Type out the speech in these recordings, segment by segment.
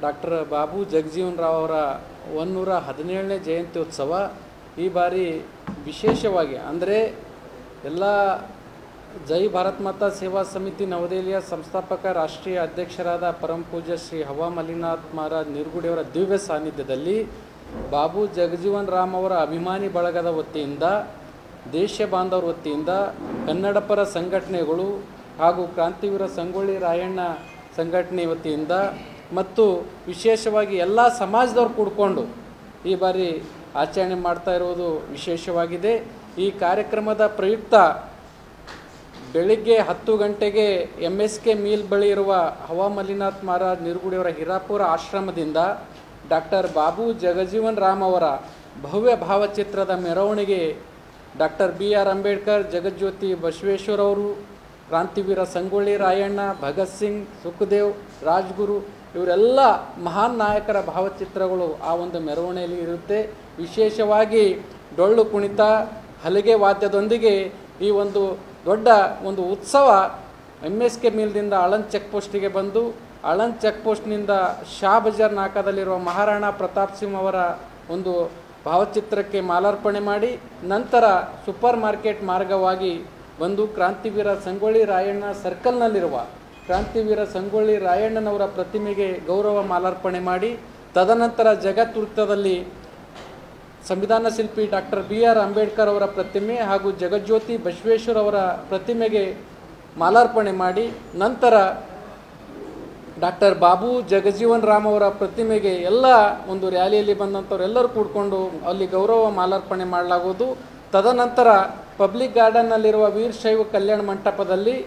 Doctor Babu Jagjivan Rao ಅವರ 117ನೇ ಜಯಂತ್ಯೋತ್ಸವ ಈ ಬಾರಿ ವಿಶೇಷವಾಗಿ ಅಂದರೆ ಎಲ್ಲ ಜೈ ಭಾರತ್ ಮಾತಾ ಸೇವಾ ಸಮಿತಿ ನವದೆಹಲಿಯ ಸಂಸ್ಥಾಪಕ ರಾಷ್ಟ್ರೀಯ ಅಧ್ಯಕ್ಷರಾದ ಪರಮ ಪೂಜ್ಯ ಶ್ರೀ ಹವಾ ಮಲ್ಲಿನಾಥ್ ಮಹಾರಾಜ್ ನಿರ್ಗುಡಿಯವರ ದಿವ್ಯ ಸಾನ್ನಿಧ್ಯದಲ್ಲಿ ಬಾಬು ಜಗಜೀವನ್ ರಾಮ್ ಅವರ ಅಭಿಮಾನಿ ಬಳಗದ ವತಿಯಿಂದ ದೇಶ ಬಾಂಧವರ ವತಿಯಿಂದ ಕನ್ನಡಪರ ಸಂಘಟನೆಗಳು ಹಾಗೂ ಕ್ರಾಂತಿವೀರ ಸಂಗೊಳ್ಳಿ ರಾಯಣ್ಣ ಸಂಘಟನೆ ವತಿಯಿಂದ ಮತ್ತು ವಿಶೇಷವಾಗಿ ಎಲ್ಲ ಸಮಾಜದವರು ಕೂಡಿಕೊಂಡು ಈ ಬಾರಿ ಆಚರಣೆ ಮಾಡ್ತಾ ಇರುವುದು ವಿಶೇಷವಾಗಿದೆ. ಈ ಕಾರ್ಯಕ್ರಮದ ಪ್ರಯುಕ್ತ ಬೆಳಿಗ್ಗೆ 10 ಗಂಟೆಗೆ MSK ಮಿಲ್ ಬಳಿ ಇರುವ ಹವಾ ಮಲ್ಲಿನಾಥ್ ಮಹಾರಾಜ್ ನಿರ್ಗುಡಿಯವರ ಹಿರಾಪುರ ಆಶ್ರಮದಿಂದ ಡಾಕ್ಟರ್ ಬಾಬು ಜಗಜೀವನ್ ರಾಮ್ ಅವರ ಭವ್ಯ ಭಾವಚಿತ್ರದ ಮೆರವಣಿಗೆ ಡಾಕ್ಟರ್ BR ಅಂಬೇಡ್ಕರ್, ಜಗಜ್ಯೋತಿ ಬಸವೇಶ್ವರ ಅವರು, ಕ್ರಾಂತಿವೀರ ಸಂಗೊಳ್ಳಿ ರಾಯಣ್ಣ, ಭಗತ್ ಸಿಂಗ್, ಸುಖದೇವ್, ರಾಜ್ಗುರು ಇವರೆಲ್ಲ ಮಹಾನ್ ನಾಯಕರ ಭಾವಚಿತ್ರಗಳು ಆ ಒಂದು ಮೆರವಣಿಗೆಯಲ್ಲಿ ಇರುತ್ತೆ. ವಿಶೇಷವಾಗಿ ಡೊಳ್ಳು ಕುಣಿತ, ಹಲಗೆ ವಾದ್ಯದೊಂದಿಗೆ ಈ ಒಂದು ದೊಡ್ಡ ಒಂದು ಉತ್ಸವ MSK ಮಿಲ್ದಿಂದ ಆಳಂದ್ ಚೆಕ್ ಪೋಸ್ಟಿಗೆ ಬಂದು ಆಳಂದ್ ಚೆಕ್ ಪೋಸ್ಟ್ನಿಂದ ಶಾ ಬಜಾರ್ ನಾಕಾದಲ್ಲಿರುವ ಮಹಾರಾಣಾ ಪ್ರತಾಪ್ ಸಿಂಗ್ ಅವರ ಒಂದು ಭಾವಚಿತ್ರಕ್ಕೆ ಮಾಲಾರ್ಪಣೆ ಮಾಡಿ ನಂತರ ಸೂಪರ್ ಮಾರ್ಕೆಟ್ ಮಾರ್ಗವಾಗಿ ಬಂದು ಕ್ರಾಂತಿವೀರ ಸಂಗೊಳ್ಳಿ ರಾಯಣ್ಣ ಸರ್ಕಲ್ನಲ್ಲಿರುವ ಕ್ರಾಂತಿವೀರ ಸಂಗೊಳ್ಳಿ ರಾಯಣ್ಣನವರ ಪ್ರತಿಮೆಗೆ ಗೌರವ ಮಾಲಾರ್ಪಣೆ ಮಾಡಿ ತದನಂತರ ಜಗತ್ವೃತ್ತದಲ್ಲಿ ಸಂವಿಧಾನ ಶಿಲ್ಪಿ ಡಾಕ್ಟರ್ BR ಅಂಬೇಡ್ಕರ್ ಅವರ ಪ್ರತಿಮೆ ಹಾಗೂ ಜಗಜ್ಯೋತಿ ಬಸವೇಶ್ವರ ಅವರ ಪ್ರತಿಮೆಗೆ ಮಾಲಾರ್ಪಣೆ ಮಾಡಿ ನಂತರ ಡಾಕ್ಟರ್ ಬಾಬು ಜಗಜೀವನ್ ರಾಮ್ ಅವರ ಪ್ರತಿಮೆಗೆ ಎಲ್ಲ ಒಂದು ರ್ಯಾಲಿಯಲ್ಲಿ ಬಂದಂಥವರೆಲ್ಲರೂ ಕೂಡಿಕೊಂಡು ಅಲ್ಲಿ ಗೌರವ ಮಾಲಾರ್ಪಣೆ ಮಾಡಲಾಗುವುದು. ತದನಂತರ ಪಬ್ಲಿಕ್ ಗಾರ್ಡನ್ನಲ್ಲಿರುವ ವೀರಶೈವ ಕಲ್ಯಾಣ ಮಂಟಪದಲ್ಲಿ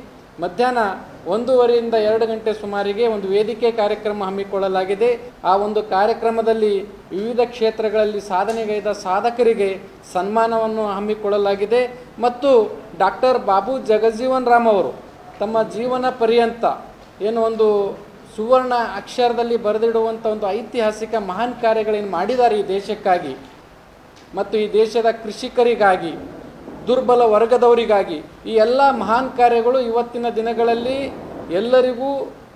ಮಧ್ಯಾಹ್ನ 1:15ರಿಂದ 2 ಗಂಟೆ ಸುಮಾರಿಗೆ ಒಂದು ವೇದಿಕೆ ಕಾರ್ಯಕ್ರಮ ಹಮ್ಮಿಕೊಳ್ಳಲಾಗಿದೆ. ಆ ಒಂದು ಕಾರ್ಯಕ್ರಮದಲ್ಲಿ ವಿವಿಧ ಕ್ಷೇತ್ರಗಳಲ್ಲಿ ಸಾಧನೆಗೈದ ಸಾಧಕರಿಗೆ ಸನ್ಮಾನವನ್ನು ಹಮ್ಮಿಕೊಳ್ಳಲಾಗಿದೆ ಮತ್ತು ಡಾಕ್ಟರ್ ಬಾಬು ಜಗಜೀವನ್ ರಾಮ್ ಅವರು ತಮ್ಮ ಜೀವನ ಪರ್ಯಂತ ಏನು ಒಂದು ಸುವರ್ಣ ಅಕ್ಷರದಲ್ಲಿ ಬರೆದಿಡುವಂಥ ಒಂದು ಐತಿಹಾಸಿಕ ಮಹಾನ್ ಕಾರ್ಯಗಳೇನು ಮಾಡಿದ್ದಾರೆ ಈ ದೇಶಕ್ಕಾಗಿ ಮತ್ತು ಈ ದೇಶದ ಕೃಷಿಕರಿಗಾಗಿ, ದುರ್ಬಲ ವರ್ಗದವರಿಗಾಗಿ, ಈ ಎಲ್ಲ ಮಹಾನ್ ಕಾರ್ಯಗಳು ಇವತ್ತಿನ ದಿನಗಳಲ್ಲಿ ಎಲ್ಲರಿಗೂ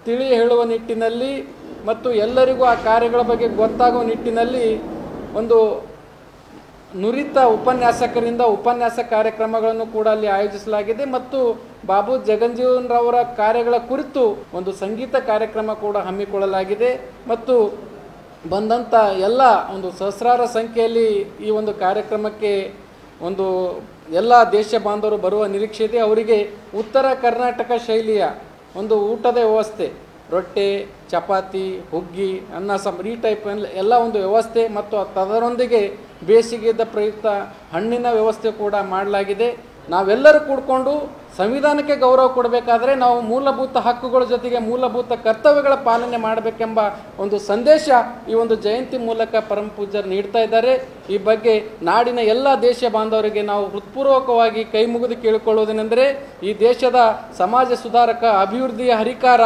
ತಿಳಿ ಹೇಳುವ ನಿಟ್ಟಿನಲ್ಲಿ ಮತ್ತು ಎಲ್ಲರಿಗೂ ಆ ಕಾರ್ಯಗಳ ಬಗ್ಗೆ ಗೊತ್ತಾಗುವ ನಿಟ್ಟಿನಲ್ಲಿ ಒಂದು ನುರಿತ ಉಪನ್ಯಾಸಕರಿಂದ ಉಪನ್ಯಾಸ ಕಾರ್ಯಕ್ರಮಗಳನ್ನು ಕೂಡ ಅಲ್ಲಿ ಆಯೋಜಿಸಲಾಗಿದೆ ಮತ್ತು ಬಾಬು ಜಗಜೀವನ್ ರಾವ್ರ ಕಾರ್ಯಗಳ ಕುರಿತು ಒಂದು ಸಂಗೀತ ಕಾರ್ಯಕ್ರಮ ಕೂಡ ಹಮ್ಮಿಕೊಳ್ಳಲಾಗಿದೆ ಮತ್ತು ಬಂದಂಥ ಎಲ್ಲ ಒಂದು ಸಹಸ್ರಾರ ಸಂಖ್ಯೆಯಲ್ಲಿ ಈ ಒಂದು ಕಾರ್ಯಕ್ರಮಕ್ಕೆ ಒಂದು ಎಲ್ಲ ದೇಶ ಬಾಂಧವರು ಬರುವ ನಿರೀಕ್ಷೆ ಇದೆ. ಅವರಿಗೆ ಉತ್ತರ ಕರ್ನಾಟಕ ಶೈಲಿಯ ಒಂದು ಊಟದ ವ್ಯವಸ್ಥೆ, ರೊಟ್ಟಿ, ಚಪಾತಿ, ಹುಗ್ಗಿ, ಅನ್ನ ಈ ಟೈಪ್ ಎಲ್ಲ ಒಂದು ವ್ಯವಸ್ಥೆ ಮತ್ತು ಅದರೊಂದಿಗೆ ಬೇಸಿಗೆದ ಪ್ರಯುಕ್ತ ಹಣ್ಣಿನ ವ್ಯವಸ್ಥೆ ಕೂಡ ಮಾಡಲಾಗಿದೆ. ನಾವೆಲ್ಲರೂ ಕೂಡಿಕೊಂಡು ಸಂವಿಧಾನಕ್ಕೆ ಗೌರವ ಕೊಡಬೇಕಾದ್ರೆ ನಾವು ಮೂಲಭೂತ ಹಕ್ಕುಗಳ ಜೊತೆಗೆ ಮೂಲಭೂತ ಕರ್ತವ್ಯಗಳ ಪಾಲನೆ ಮಾಡಬೇಕೆಂಬ ಒಂದು ಸಂದೇಶ ಈ ಒಂದು ಜಯಂತಿ ಮೂಲಕ ಪರಮ ಪೂಜ್ಯರು ನೀಡ್ತಾ ಇದ್ದಾರೆ. ಈ ಬಗ್ಗೆ ನಾಡಿನ ಎಲ್ಲ ದೇಶ ಬಾಂಧವರಿಗೆ ನಾವು ಹೃತ್ಪೂರ್ವಕವಾಗಿ ಕೈ ಮುಗಿದು ಕೇಳಿಕೊಳ್ಳುವುದೇನೆಂದರೆ ಈ ದೇಶದ ಸಮಾಜ ಸುಧಾರಕ, ಅಭಿವೃದ್ಧಿಯ ಹರಿಕಾರ,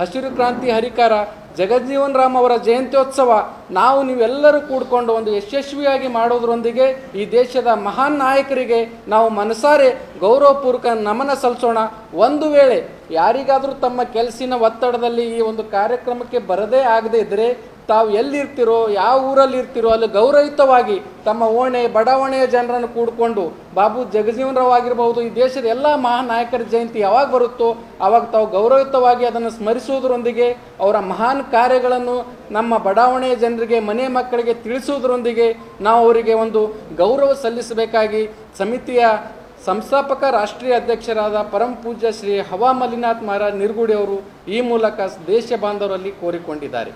ಹಸಿರು ಕ್ರಾಂತಿ ಹರಿಕಾರ ಜಗಜೀವನ್ ರಾಮ್ ಅವರ ಜಯಂತ್ಯೋತ್ಸವ ನಾವು ನೀವೆಲ್ಲರೂ ಕೂಡಿಕೊಂಡು ಒಂದು ಯಶಸ್ವಿಯಾಗಿ ಮಾಡೋದರೊಂದಿಗೆ ಈ ದೇಶದ ಮಹಾನ್ ನಾಯಕರಿಗೆ ನಾವು ಮನಸಾರೆ ಗೌರವಪೂರ್ವಕ ನಮನ ಸಲ್ಲಿಸೋಣ. ಒಂದು ವೇಳೆ ಯಾರಿಗಾದರೂ ತಮ್ಮ ಕೆಲಸಿನ ಒತ್ತಡದಲ್ಲಿ ಈ ಒಂದು ಕಾರ್ಯಕ್ರಮಕ್ಕೆ ಬರದೇ ಆಗದೇ ಇದ್ದರೆ ತಾವು ಎಲ್ಲಿರ್ತಿರೋ, ಯಾವ ಊರಲ್ಲಿ ಇರ್ತಿರೋ ಅಲ್ಲಿ ಗೌರವಯುತವಾಗಿ ತಮ್ಮ ಓಣೆ ಬಡಾವಣೆಯ ಜನರನ್ನು ಕೂಡಿಕೊಂಡು ಬಾಬು ಜಗಜೀವನ್ ರಾವ್ ಆಗಿರಬಹುದು, ಈ ದೇಶದ ಎಲ್ಲ ಮಹಾನ್ ನಾಯಕರ ಜಯಂತಿ ಯಾವಾಗ ಬರುತ್ತೋ ಆವಾಗ ತಾವು ಗೌರವಯುತವಾಗಿ ಅದನ್ನು ಸ್ಮರಿಸುವುದರೊಂದಿಗೆ ಅವರ ಮಹಾನ್ ಕಾರ್ಯಗಳನ್ನು ನಮ್ಮ ಬಡಾವಣೆಯ ಜನರಿಗೆ, ಮನೆ ಮಕ್ಕಳಿಗೆ ತಿಳಿಸುವುದರೊಂದಿಗೆ ನಾವು ಅವರಿಗೆ ಒಂದು ಗೌರವ ಸಲ್ಲಿಸಬೇಕಾಗಿ ಸಮಿತಿಯ ಸಂಸ್ಥಾಪಕ ರಾಷ್ಟ್ರೀಯ ಅಧ್ಯಕ್ಷರಾದ ಪರಮ ಪೂಜ್ಯ ಶ್ರೀ ಹವಾ ಮಲ್ಲಿನಾಥ್ ಮಹಾರಾಜ್ ನಿರ್ಗುಡಿ ಅವರು ಈ ಮೂಲಕ ದೇಶ ಬಾಂಧವರಲ್ಲಿ ಕೋರಿಕೊಂಡಿದ್ದಾರೆ.